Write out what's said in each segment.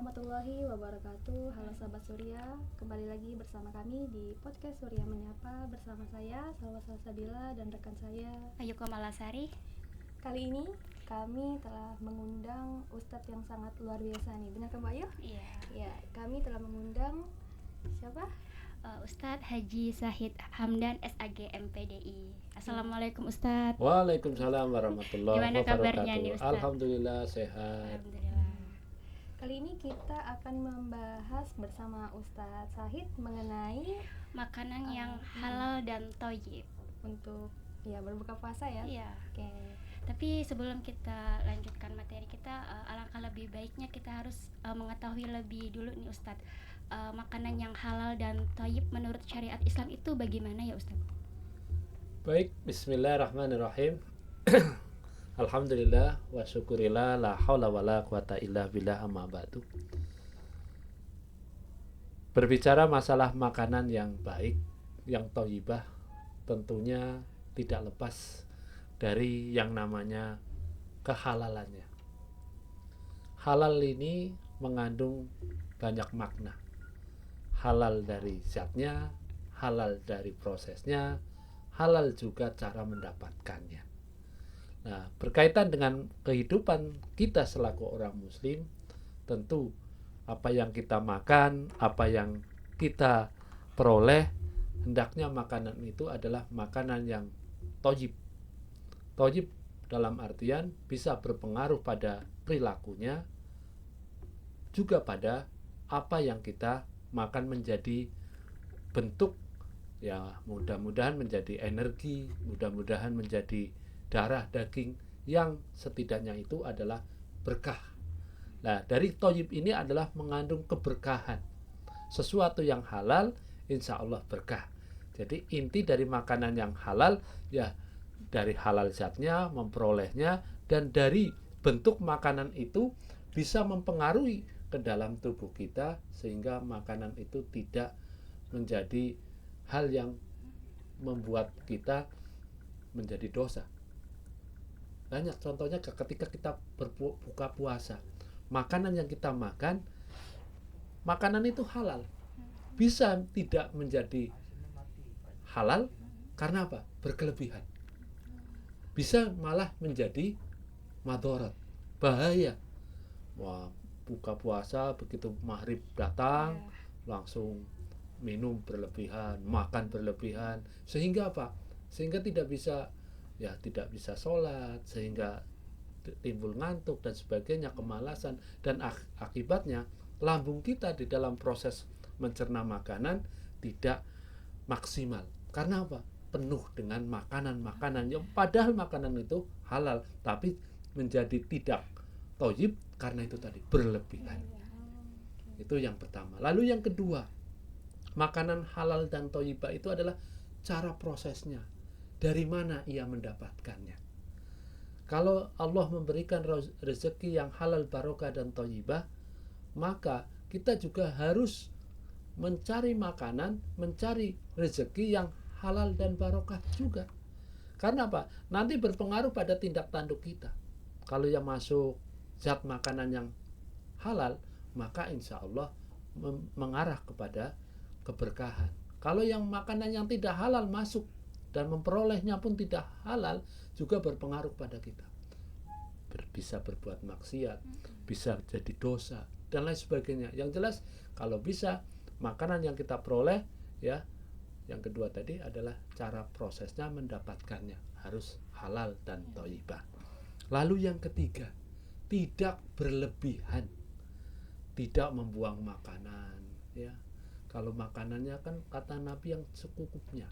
warahmatullahi wabarakatuh. Halo sahabat Surya, kembali lagi bersama kami di podcast Surya Menyapa bersama saya Salwa Salsabila dan rekan saya Ayuko Malasari. Kali ini kami telah mengundang Ustadz yang sangat luar biasa nih. Benar kan Mbak Ayu? Iya. Ya, kami telah mengundang siapa? Ustadz Haji Zahid Hamdan SAG MPDI. Assalamualaikum Ustadz. Waalaikumsalam warahmatullahi Gimana kabarnya wabarakatuh. nih, Ustadz? Alhamdulillah sehat. Alhamdulillah. Kali ini kita akan membahas bersama Ustadz Zahid mengenai Makanan yang halal dan thayyib untuk berbuka puasa ya. Iya. Oke. Tapi sebelum kita lanjutkan materi kita, alangkah lebih baiknya kita harus mengetahui lebih dulu nih Ustadz, makanan yang halal dan thayyib menurut syariat Islam itu bagaimana ya Ustadz? Baik, bismillahirrahmanirrahim. Alhamdulillah wa syukurillah la haula wala quwata illa billah amma ba'du. Berbicara masalah makanan yang baik, yang thayyibah, tentunya tidak lepas dari yang namanya kehalalannya. Halal ini mengandung banyak makna. Halal dari zatnya, halal dari prosesnya, halal juga cara mendapatkannya. Nah, berkaitan dengan kehidupan kita selaku orang muslim, tentu apa yang kita makan, apa yang kita peroleh, hendaknya makanan itu adalah makanan yang thayyib. Thayyib dalam artian bisa berpengaruh pada perilakunya, juga pada apa yang kita makan menjadi bentuk, ya mudah-mudahan menjadi energi, mudah-mudahan menjadi darah daging yang setidaknya itu adalah berkah. Nah, dari thayyib ini adalah mengandung keberkahan. Sesuatu yang halal insya Allah berkah. Jadi inti dari makanan yang halal ya dari halal zatnya, memperolehnya, dan dari bentuk makanan itu bisa mempengaruhi ke dalam tubuh kita sehingga makanan itu tidak menjadi hal yang membuat kita menjadi dosa. Banyak contohnya ketika kita berbuka puasa, makanan yang kita makan, makanan itu halal, bisa tidak menjadi halal karena apa? Berkelebihan. Bisa malah menjadi madharat, bahaya. Wah, buka puasa begitu maghrib datang langsung minum berlebihan, makan berlebihan, sehingga apa? Sehingga tidak bisa sholat, sehingga timbul ngantuk dan sebagainya, kemalasan, dan akibatnya lambung kita di dalam proses mencerna makanan tidak maksimal. Karena apa? Penuh dengan makanan-makanan yang padahal makanan itu halal tapi menjadi tidak thayyib karena itu tadi berlebihan. Itu yang pertama. Lalu yang kedua, makanan halal dan thayyibah itu adalah cara prosesnya. Dari mana ia mendapatkannya? Kalau Allah memberikan rezeki yang halal, barokah dan thayyibah, maka kita juga harus mencari makanan, mencari rezeki yang halal dan barokah juga. Karena apa? Nanti berpengaruh pada tindak tanduk kita. Kalau yang masuk zat makanan yang halal, maka insya Allah mengarah kepada keberkahan. Kalau yang makanan yang tidak halal masuk dan memperolehnya pun tidak halal, juga berpengaruh pada kita. Bisa berbuat maksiat, bisa jadi dosa, dan lain sebagainya. Yang jelas, kalau bisa, makanan yang kita peroleh, ya, yang kedua tadi adalah cara prosesnya mendapatkannya. Harus halal dan thayyibah. Lalu yang ketiga, tidak berlebihan. Tidak membuang makanan, ya. Kalau makanannya kan kata Nabi yang secukupnya.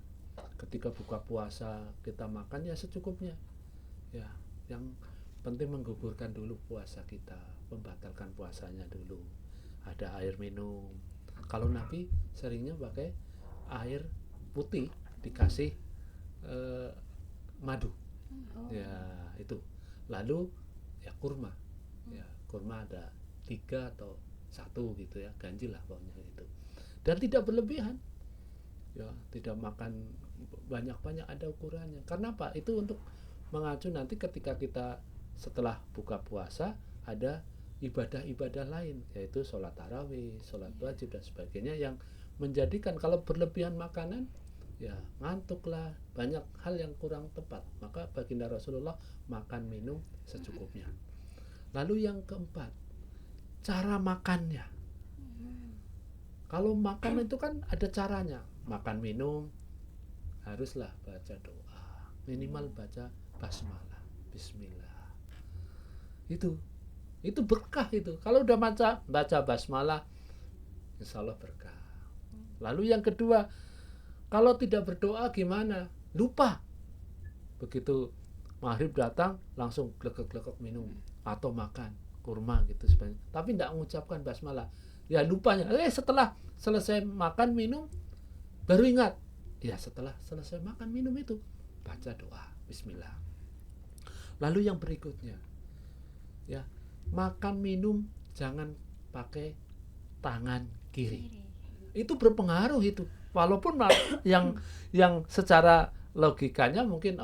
Ketika buka puasa kita makan ya secukupnya. Ya, yang penting menggugurkan dulu puasa kita, membatalkan puasanya dulu. Ada air minum. Kalau Nabi seringnya pakai air putih dikasih madu. Ya, itu. Lalu ya kurma. Ya, kurma ada 3 atau 1 gitu ya, ganjil lah pokoknya itu. Dan tidak berlebihan. Ya, tidak makan banyak-banyak, ada ukurannya. Karena apa? Itu untuk mengacu nanti ketika kita setelah buka puasa ada ibadah-ibadah lain, yaitu sholat tarawih, sholat wajib dan sebagainya, yang menjadikan kalau berlebihan makanan ya ngantuklah, banyak hal yang kurang tepat. Maka baginda Rasulullah makan minum secukupnya. Lalu yang keempat, cara makannya. Kalau makan itu kan ada caranya. Makan minum haruslah baca doa, minimal baca basmalah, bismillah. Itu berkah itu. Kalau udah baca basmalah, insya Allah berkah. Lalu yang kedua, kalau tidak berdoa gimana? Lupa. Begitu maghrib datang langsung glegek-glegek minum atau makan kurma gitu sebenarnya. Tapi tidak mengucapkan basmalah. Ya lupanya. Setelah selesai makan minum baru ingat. Ya setelah selesai makan minum itu baca doa bismillah. Lalu yang berikutnya, ya makan minum jangan pakai tangan kiri. Itu berpengaruh itu. Walaupun yang secara logikanya mungkin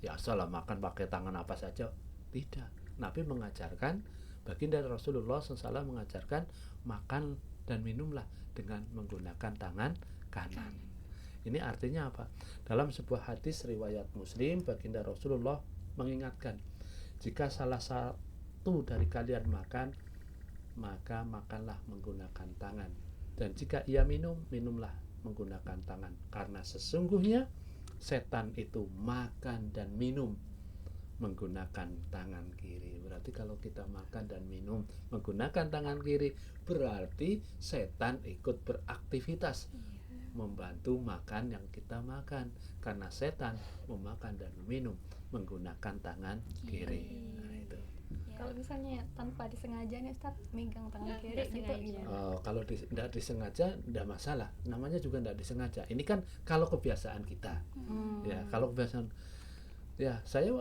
ya salah makan pakai tangan apa saja. Tidak. Nabi mengajarkan, baginda Rasulullah SAW mengajarkan makan dan minumlah dengan menggunakan tangan kanan. Ini artinya apa? Dalam sebuah hadis riwayat Muslim, baginda Rasulullah mengingatkan, jika salah satu dari kalian makan, maka makanlah menggunakan tangan. Dan jika ia minum, minumlah menggunakan tangan. Karena sesungguhnya setan itu makan dan minum menggunakan tangan kiri. Berarti kalau kita makan dan minum menggunakan tangan kiri, berarti setan ikut beraktivitas membantu makan yang kita makan. Karena setan memakan dan minum menggunakan tangan kiri. Nah, itu. Kalau misalnya tanpa disengaja nih Ustaz megang tangan kiri gitu kalau tidak disengaja tidak masalah, namanya juga tidak disengaja. Ini kan kalau kebiasaan kita. Ya kalau kebiasaan, ya saya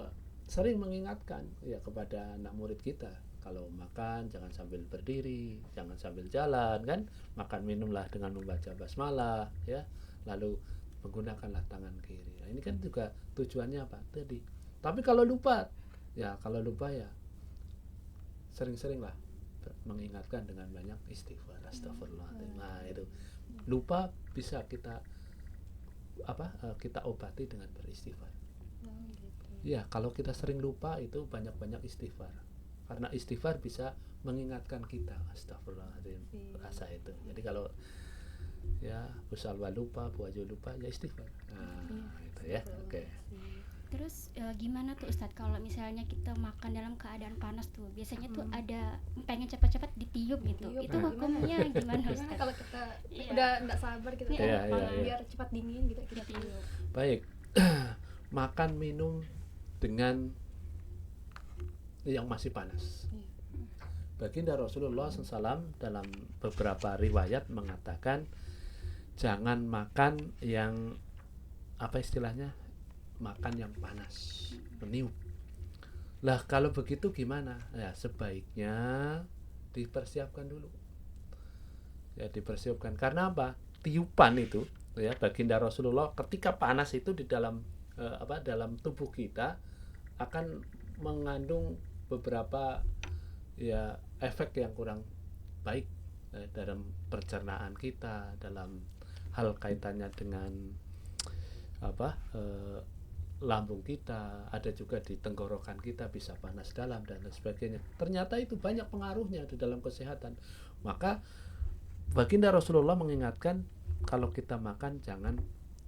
sering mengingatkan ya kepada anak murid kita, kalau makan jangan sambil berdiri, jangan sambil jalan kan, makan minumlah dengan membaca basmalah ya, lalu menggunakanlah tangan kiri. Nah, ini kan juga tujuannya apa tadi. Tapi kalau lupa ya sering-seringlah mengingatkan dengan banyak istighfar, astagfirullahaladzim. Nah itu lupa bisa kita obati dengan beristighfar. Ya kalau kita sering lupa itu banyak-banyak istighfar, karena istighfar bisa mengingatkan kita, astagfirullahaladzim, rasa itu. Jadi kalau ya busalwa lupa, buajo lupa, ya istighfar. Nah itu ya, oke. Terus gimana tuh Ustadz kalau misalnya kita makan dalam keadaan panas tuh, biasanya tuh ada pengen cepat-cepat ditiup gitu. Itu hukumnya gimana Ustadz? Kalau kita udah enggak sabar gitu biar cepat dingin gitu kita tiup. Baik. Makan minum dengan yang masih panas. Baginda Rasulullah SAW dalam beberapa riwayat mengatakan jangan makan yang makan yang panas, meniup. Lah kalau begitu gimana? Ya sebaiknya dipersiapkan dulu. Ya dipersiapkan. Karena apa? Tiupan itu ya baginda Rasulullah ketika panas itu di dalam dalam tubuh kita akan mengandung beberapa ya efek yang kurang baik dalam pencernaan kita, dalam hal kaitannya dengan lambung kita, ada juga di tenggorokan kita bisa panas dalam dan lain sebagainya. Ternyata itu banyak pengaruhnya di dalam kesehatan. Maka baginda Rasulullah mengingatkan kalau kita makan jangan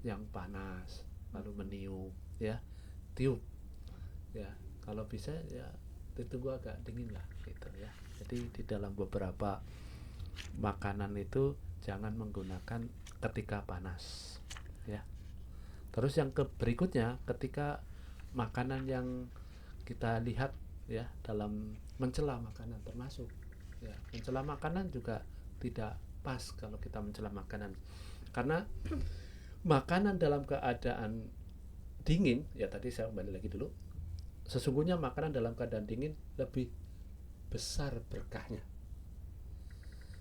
yang panas, lalu meniup ya, tiup ya, kalau bisa ya ditunggu agak dingin lah gitu ya. Jadi di dalam beberapa makanan itu jangan menggunakan ketika panas ya. Terus yang berikutnya, ketika makanan yang kita lihat ya dalam mencela makanan termasuk ya, mencela makanan juga tidak pas kalau kita mencela makanan, karena makanan dalam keadaan dingin ya, tadi saya kembali lagi dulu, sesungguhnya makanan dalam keadaan dingin lebih besar berkahnya.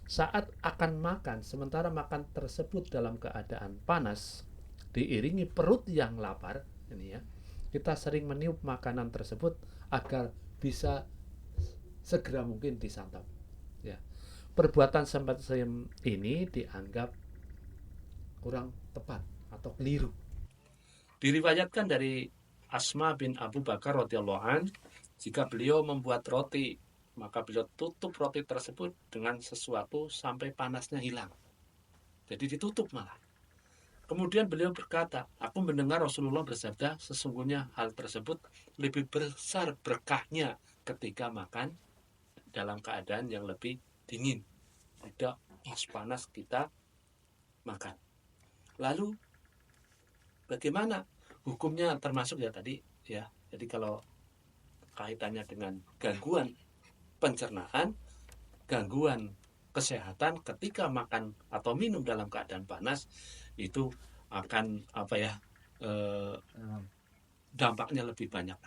Saat akan makan, sementara makan tersebut dalam keadaan panas diiringi perut yang lapar ini ya, kita sering meniup makanan tersebut agar bisa segera mungkin disantap. Ya. Perbuatan semacam ini dianggap kurang tepat atau keliru. Diriwayatkan dari Asma bin Abu Bakar radhiyallahu an, jika beliau membuat roti, maka beliau tutup roti tersebut dengan sesuatu sampai panasnya hilang. Jadi ditutup malah. Kemudian beliau berkata, aku mendengar Rasulullah bersabda, sesungguhnya hal tersebut lebih besar berkahnya ketika makan dalam keadaan yang lebih dingin, tidak panas kita makan. Lalu bagaimana hukumnya termasuk ya tadi ya. Jadi kalau kaitannya dengan gangguan pencernaan, gangguan kesehatan ketika makan atau minum dalam keadaan panas, itu akan dampaknya lebih banyak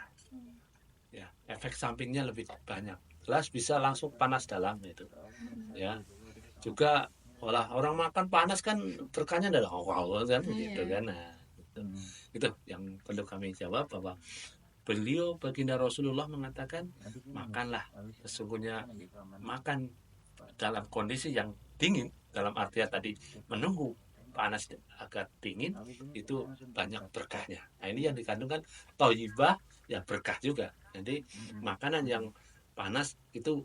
ya, efek sampingnya lebih banyak, jelas bisa langsung panas dalam itu ya. Juga orang makan panas kan berkahnya adalah kan gitu kan. Nah, itu yang perlu kami jawab, bahwa beliau baginda Rasulullah mengatakan makanlah, sesungguhnya makan dalam kondisi yang dingin, dalam artian tadi menunggu panas agar dingin, itu banyak berkahnya. Nah, ini yang dikandungkan thayyibah ya, berkah juga. Jadi makanan yang panas itu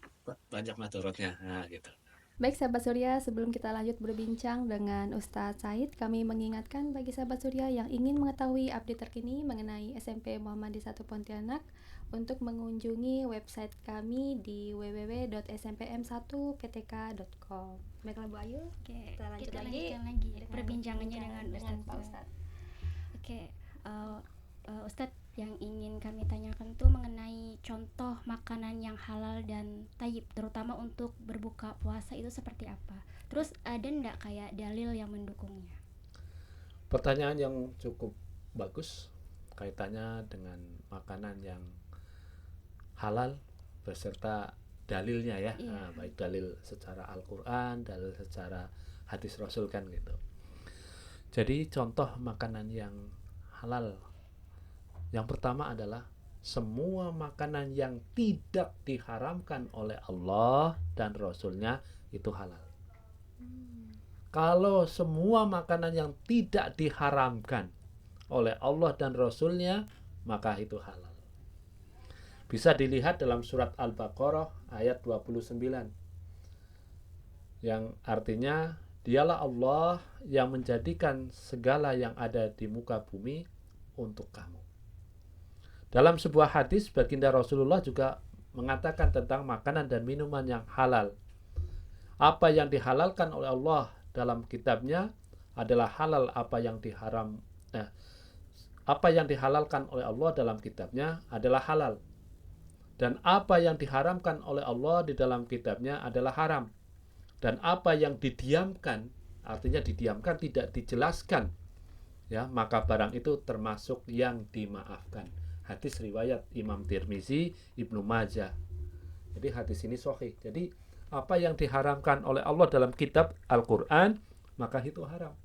banyak madharatnya. Nah, gitu. Baik sahabat Surya, sebelum kita lanjut berbincang dengan Ustadz Said, kami mengingatkan bagi sahabat Surya yang ingin mengetahui update terkini mengenai SMP Muhammadiyah 1 Pontianak untuk mengunjungi website kami di www.smpm1ptk.com. Baiklah Bu Ayu, Oke, kita lanjut kita lagi lanjutkan lagi perbincangannya dengan Pak Ustadz. Ustadz. Oke, Ustadz, yang ingin kami tanyakan tuh mengenai contoh makanan yang halal dan thayyib, terutama untuk berbuka puasa itu seperti apa? Terus ada nggak kayak dalil yang mendukungnya? Pertanyaan yang cukup bagus kaitannya dengan makanan yang halal beserta dalilnya ya. Iya. Nah, baik dalil secara Al-Quran, dalil secara hadis Rasul kan gitu. Jadi contoh makanan yang halal, yang pertama adalah semua makanan yang tidak diharamkan oleh Allah dan Rasulnya itu halal. Kalau semua makanan yang tidak diharamkan oleh Allah dan Rasulnya, maka itu halal. Bisa dilihat dalam surat Al-Baqarah ayat 29, yang artinya dialah Allah yang menjadikan segala yang ada di muka bumi untuk kamu. Dalam sebuah hadis, baginda Rasulullah juga mengatakan tentang makanan dan minuman yang halal. Apa yang dihalalkan oleh Allah dalam kitabnya adalah halal, apa yang dihalalkan oleh Allah dalam kitabnya adalah halal. Dan apa yang diharamkan oleh Allah di dalam kitabnya adalah haram. Dan apa yang didiamkan, artinya didiamkan tidak dijelaskan, ya, maka barang itu termasuk yang dimaafkan. Hadis riwayat Imam Tirmizi, Ibnu Majah. Jadi hadis ini sahih. Jadi apa yang diharamkan oleh Allah dalam kitab Al-Quran, maka itu haram.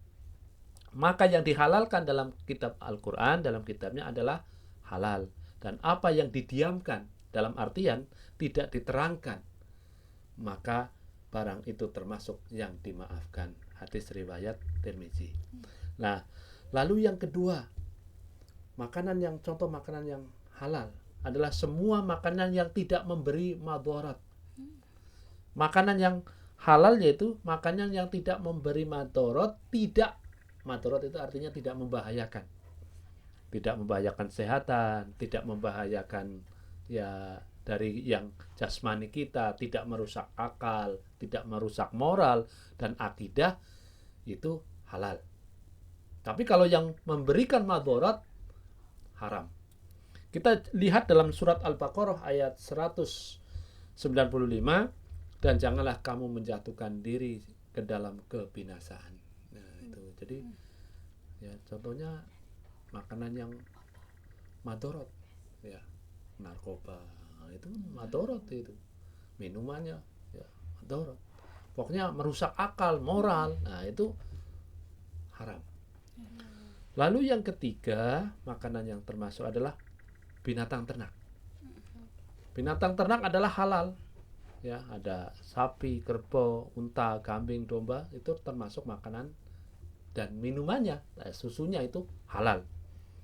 Maka yang dihalalkan dalam kitab Al-Quran, dalam kitabnya adalah halal. Dan apa yang didiamkan, dalam artian tidak diterangkan, maka barang itu termasuk yang dimaafkan. Hadis riwayat Tirmizi. Nah, lalu yang kedua, contoh makanan yang halal adalah semua makanan yang tidak memberi madarat. Makanan yang halal yaitu makanan yang tidak memberi madarat. Madarat itu artinya tidak membahayakan. Tidak membahayakan kesehatan, tidak membahayakan ya dari yang jasmani kita, tidak merusak akal, tidak merusak moral dan akidah, itu halal. Tapi kalau yang memberikan madarat, haram. Kita lihat dalam surat Al-Baqarah ayat 195, dan janganlah kamu menjatuhkan diri ke dalam kebinasaan. Nah, itu. Jadi ya contohnya makanan yang madarat, ya, narkoba, itu madarat itu. Minumannya ya madarat. Pokoknya merusak akal, moral. Nah, itu haram. Lalu yang ketiga, makanan yang termasuk adalah binatang ternak. Binatang ternak adalah halal. ya, ada sapi, kerbau, unta, kambing, domba, itu termasuk makanan dan minumannya, susunya itu halal.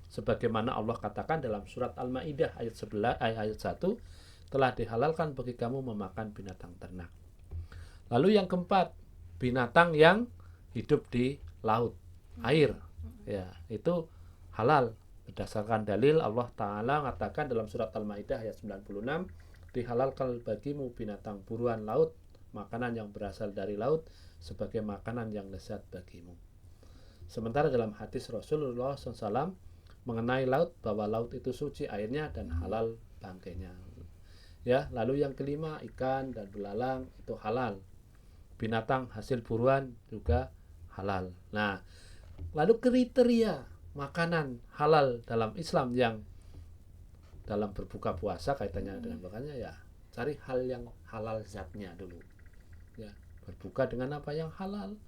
Sebagaimana Allah katakan dalam surat Al-Maidah ayat 11 ayat 1, telah dihalalkan bagi kamu memakan binatang ternak. Lalu yang keempat, binatang yang hidup di laut, air, ya, itu halal. Berdasarkan dalil Allah Ta'ala mengatakan dalam surat Al-Maidah ayat 96, dihalalkan bagimu binatang buruan laut, makanan yang berasal dari laut, sebagai makanan yang lezat bagimu. Sementara dalam hadis Rasulullah SAW mengenai laut, bahwa laut itu suci airnya dan halal bangkainya. Ya, lalu yang kelima, ikan dan belalang itu halal. Binatang hasil buruan juga halal. Nah, lalu kriteria makanan halal dalam Islam yang dalam berbuka puasa kaitannya dengan makannya, ya cari hal yang halal zatnya dulu. Ya, berbuka dengan apa yang halal.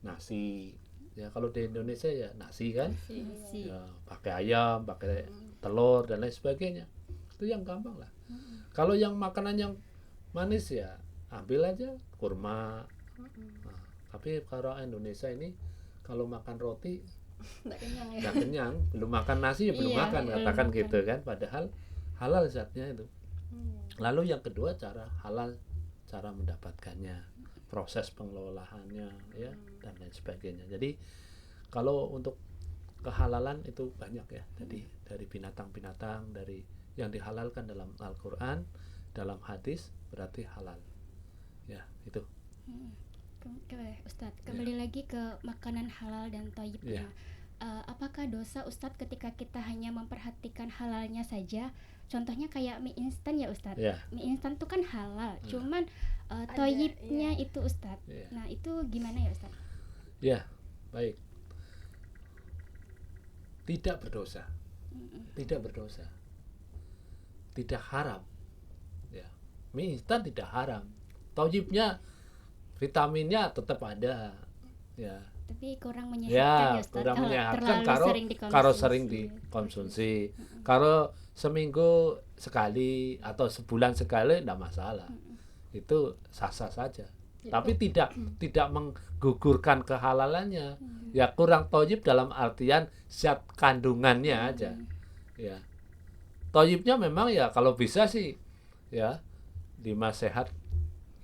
Nasi, ya kalau di Indonesia ya nasi kan, ya, pakai ayam, pakai telur dan lain sebagainya. Itu yang gampang lah. Kalau yang makanan yang manis ya ambil aja kurma. Nah, tapi kalau Indonesia ini kalau makan roti nggak kenyang, belum makan nasi ya belum makan, katakan gitu kan, padahal halal zatnya itu. Lalu yang kedua, cara halal, cara mendapatkannya, proses pengelolaannya, ya, dan lain sebagainya. Jadi kalau untuk kehalalan itu banyak ya, jadi dari binatang-binatang, dari yang dihalalkan dalam Al-Quran, dalam hadis, berarti halal, ya itu. Ustadz, kembali lagi ke makanan halal dan thayyibnya. Apakah dosa Ustadz ketika kita hanya memperhatikan halalnya saja? Contohnya kayak mie instan ya Ustadz. Mie instan itu kan halal, cuman thayyibnya itu Ustadz. Nah, itu gimana ya Ustadz? Ya, baik. Tidak berdosa. Tidak berdosa. Tidak haram. Ya. Mie instan tidak haram. Thayyibnya, vitaminnya tetap ada, ya. Tapi kurang menyehatkan ya Ustaz. Kurang menyehatkan kalau sering dikonsumsi. Kalau seminggu sekali atau sebulan sekali tidak masalah. Itu sah-sah saja. Tapi tidak menggugurkan kehalalannya. Ya kurang thayyib dalam artian zat kandungannya aja. Ya. Thayyibnya memang ya kalau bisa sih ya 5 sehat,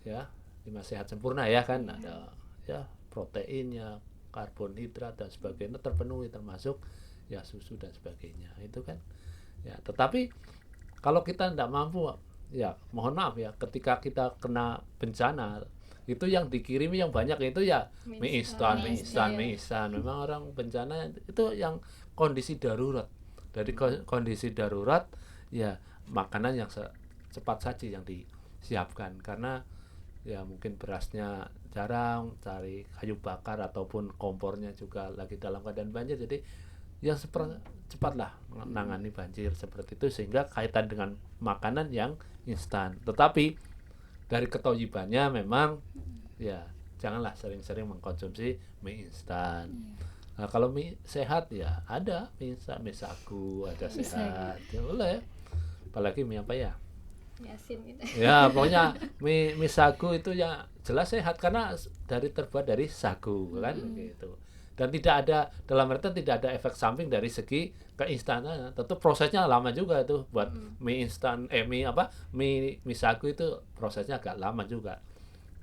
ya 5 sehat sempurna ya kan, ada ya proteinnya, karbohidrat dan sebagainya terpenuhi, termasuk ya susu dan sebagainya itu kan ya. Tetapi kalau kita tidak mampu, ya mohon maaf ya, ketika kita kena bencana itu yang dikirimi yang banyak itu ya mie instan. Memang orang bencana itu yang kondisi darurat. Dari kondisi darurat ya makanan yang cepat saji yang disiapkan, karena ya mungkin berasnya jarang, cari kayu bakar ataupun kompornya juga lagi dalam keadaan banjir, jadi yang cepatlah menangani banjir seperti itu, sehingga kaitan dengan makanan yang instan. Tetapi dari kethayyibannya memang ya janganlah sering-sering mengkonsumsi mie instan. Nah, kalau mie sehat ya ada mie instan, mie sagu ada sehat, ya boleh. Apalagi mie apa ya? Yasin gitu. Ya pokoknya mie sagu itu ya jelas sehat karena terbuat dari sagu kan gitu. Dan tidak ada, dalam artian tidak ada efek samping dari segi keinstanan. Tentu prosesnya lama juga itu buat mie instan, mie sagu itu prosesnya agak lama juga.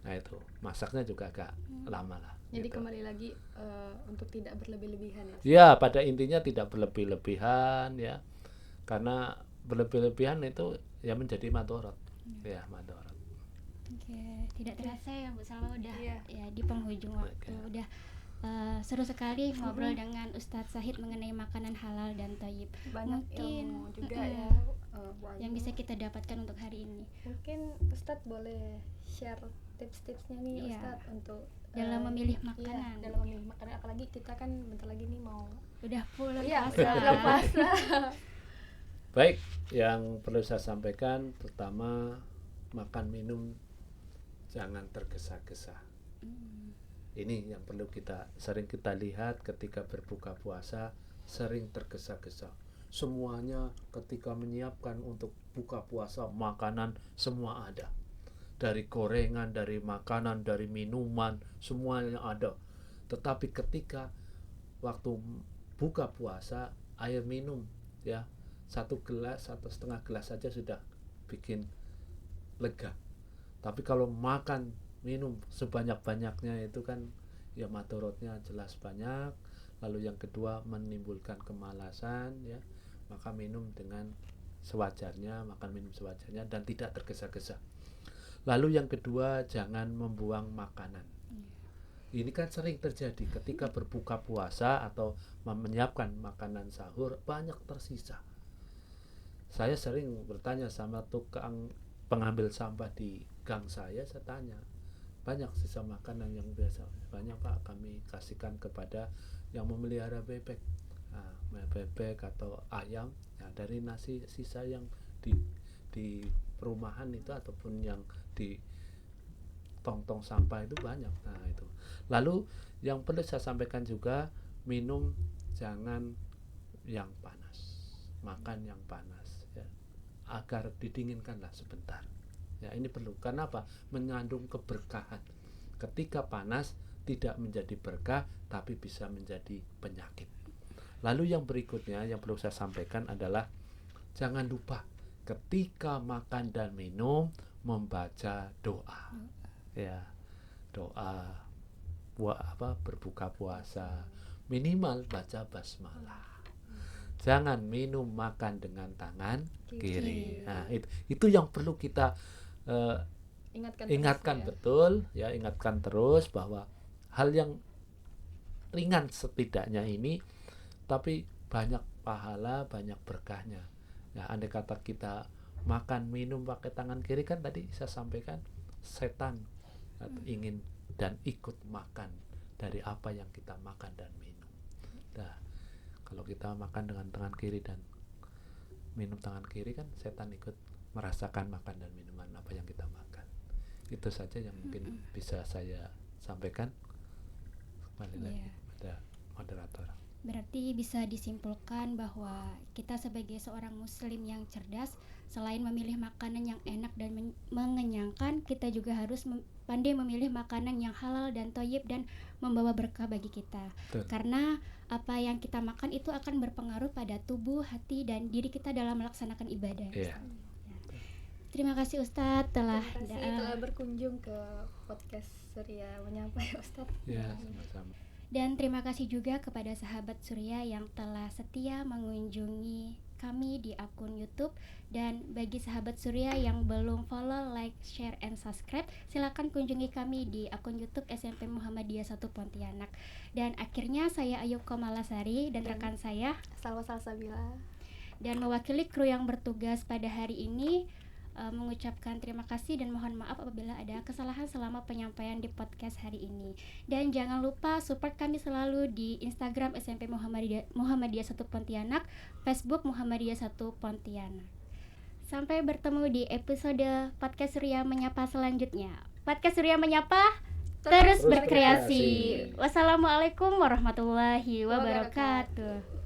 Nah itu masaknya juga agak lama lah. Jadi gitu. Kembali lagi untuk tidak berlebih-lebihan ya. Ya pada intinya tidak berlebih-lebihan ya, karena berlebih-lebihan itu ya menjadi madorot. Ya madorot. Oke, tidak terasa ya Bu Salma udah ya di penghujung waktu. Udah seru sekali ngobrol dengan Ustadz Zahid mengenai makanan halal dan thayyib. Banyak mungkin ilmu juga ya yang bisa kita dapatkan untuk hari ini. Mungkin Ustadz boleh share tips-tipsnya nih Ustadz untuk dalam memilih makanan. Dalam memilih makanan, apalagi kita kan bentar lagi nih mau udah pulang puasa. Baik, yang perlu saya sampaikan pertama, makan minum jangan tergesa-gesa. Ini yang perlu sering kita lihat ketika berbuka puasa, sering tergesa-gesa. Semuanya ketika menyiapkan untuk buka puasa, makanan semua ada. dari gorengan, dari makanan, dari minuman, semuanya ada. Tetapi ketika waktu buka puasa, air minum ya 1 gelas, 1,5 gelas saja sudah bikin lega. Tapi kalau makan minum sebanyak-banyaknya itu kan ya madorotnya jelas banyak. Lalu yang kedua menimbulkan kemalasan ya, maka minum dengan sewajarnya, makan minum sewajarnya dan tidak tergesa-gesa. Lalu yang kedua, jangan membuang makanan. Ini kan sering terjadi ketika berbuka puasa atau menyiapkan makanan sahur, banyak tersisa. Saya sering bertanya sama tukang pengambil sampah di gang saya tanya, banyak sisa makanan yang biasa. Banyak Pak, kami kasihkan kepada yang memelihara bebek. Bebek atau ayam, ya, dari nasi sisa yang di perumahan itu ataupun yang di tong-tong sampah itu banyak. Nah itu. Lalu yang perlu saya sampaikan juga, minum jangan yang panas, makan yang panas ya, agar didinginkanlah sebentar. Ya ini perlu. Karena apa? Mengandung keberkahan. Ketika panas tidak menjadi berkah tapi bisa menjadi penyakit. Lalu yang berikutnya yang perlu saya sampaikan adalah jangan lupa ketika makan dan minum membaca doa. Ya, doa berbuka puasa, minimal baca basmalah. Jangan minum makan dengan tangan kiri. Nah, itu yang perlu kita ingatkan terus, betul ya, ingatkan terus bahwa hal yang ringan setidaknya ini tapi banyak pahala, banyak berkahnya. Nah, andai kata kita makan minum pakai tangan kiri kan tadi saya sampaikan setan ingin dan ikut makan dari apa yang kita makan dan minum. Nah, kalau kita makan dengan tangan kiri dan minum tangan kiri kan setan ikut merasakan makan dan minuman apa yang kita makan. Itu saja yang mungkin bisa saya sampaikan. Kembali lagi pada moderator. Berarti bisa disimpulkan bahwa kita sebagai seorang muslim yang cerdas, selain memilih makanan yang enak dan mengenyangkan, kita juga harus pandai memilih makanan yang halal dan thayyib dan membawa berkah bagi kita. Betul. Karena apa yang kita makan itu akan berpengaruh pada tubuh, hati, dan diri kita dalam melaksanakan ibadah. Iya. Terima kasih Ustadz telah berkunjung ke podcast Surya Menyapa ya Ustadz. Ya, sama-sama. Dan terima kasih juga kepada sahabat Surya yang telah setia mengunjungi kami di akun YouTube. Dan bagi sahabat Surya yang belum follow, like, share, and subscribe, silakan kunjungi kami di akun YouTube SMP Muhammadiyah 1 Pontianak. Dan akhirnya saya Ayub Komalasari dan rekan saya Salwa Salsabila, dan mewakili kru yang bertugas pada hari ini mengucapkan terima kasih dan mohon maaf apabila ada kesalahan selama penyampaian di podcast hari ini. Dan jangan lupa support kami selalu di Instagram SMP Muhammadiyah 1 Pontianak, Facebook Muhammadiyah 1 Pontianak. Sampai bertemu di episode podcast Surya Menyapa selanjutnya. Podcast Surya Menyapa terus berkreasi. Wassalamualaikum warahmatullahi wabarakatuh.